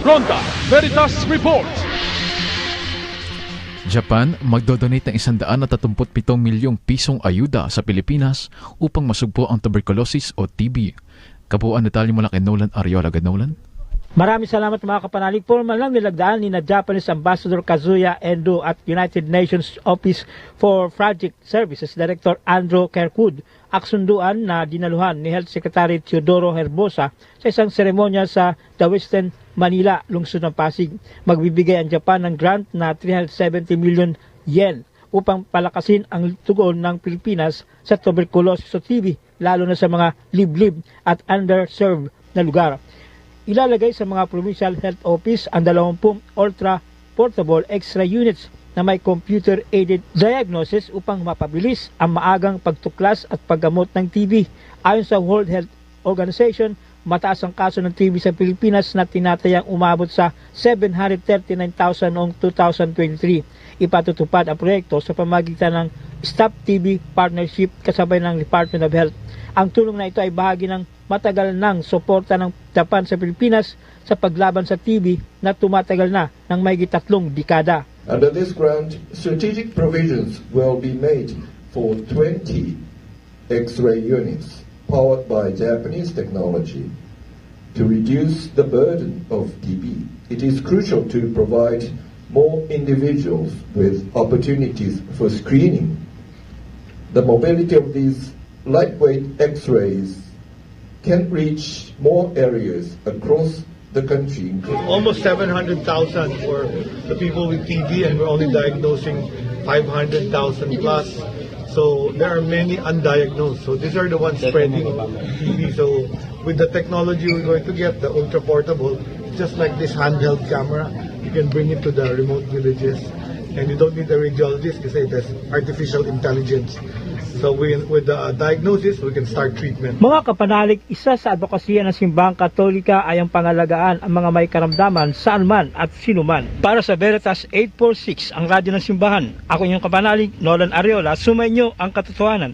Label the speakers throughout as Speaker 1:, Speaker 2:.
Speaker 1: Fronta Veritas Report.
Speaker 2: Japan magdodonate ng 137 milyong pisong ayuda sa Pilipinas upang masugpo ang tuberculosis o TB. Kabuuan detalye mula kay Nolan Ariola. Nolan?
Speaker 3: Maraming salamat mga kapanalig. Formal lang nilagdaan ni na Japanese Ambassador Kazuya Endo at United Nations Office for Project Services Director Andrew Kirkwood aksunduan na dinaluhan ni Health Secretary Teodoro Herbosa sa isang seremonya sa The Western Manila, lungsod ng Pasig. Magbibigay ang Japan ng grant na 370 million yen upang palakasin ang tugon ng Pilipinas sa tuberculosis o TB, lalo na sa mga liblib at underserved na lugar. Ilalagay sa mga Provincial Health Office ang 20 ultra-portable X-ray units na may computer-aided diagnosis upang mapabilis ang maagang pagtuklas at paggamot ng TB. Ayon sa World Health Organization, mataas ang kaso ng TB sa Pilipinas na tinatayang umabot sa 739,000 noong 2023. Ipatutupad ang proyekto sa pamagitan ng Stop TB Partnership kasabay ng Department of Health. Ang tulong na ito ay bahagi ng matagal ng suporta ng Japan sa Pilipinas sa paglaban sa TB na tumatagal na ng mahigit 3 dekada.
Speaker 4: Under this grant, strategic provisions will be made for 20 X-ray units powered by Japanese technology to reduce the burden of TB. It is crucial to provide more individuals with opportunities for screening. The mobility of these lightweight X-rays can reach more areas across the country.
Speaker 5: Almost 700,000 for the people with TB, and we're only diagnosing 500,000 plus. So there are many undiagnosed. So these are the ones spreading TB. So with the technology we're going to get, the ultra portable, just like this handheld camera, you can bring it to the remote villages, and you don't need a radiologist because it has artificial intelligence. So with the diagnosis, we can start treatment.
Speaker 3: Mga kapanalig, isa sa advokasya ng Simbahang Katolika ay ang pangalagaan ang mga may karamdaman saan man at sino man. Para sa Veritas 846, ang radyo ng Simbahan, ako inyong kapanalig, Nolan Ariola, sumainyo ang katotohanan.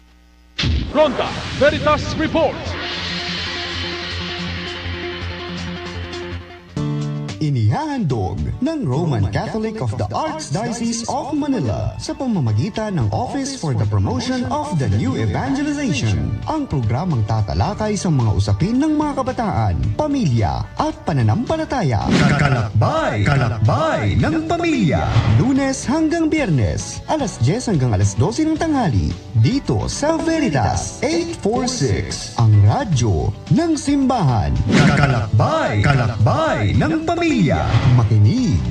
Speaker 1: Fronta Veritas Report.
Speaker 6: Inihahandog ng Roman Catholic of the Archdiocese of Manila sa pamamagitan ng Office for the Promotion of the New Evangelization, ang programang tatalakay sa mga usapin ng mga kabataan, pamilya at pananampalataya. Kalakbay ng Pamilya, Lunes hanggang Biyernes, alas 10 hanggang alas 12 ng tanghali, dito sa Veritas 846, ang radyo ng simbahan. Kalakbay ng Pamilya. Makinig,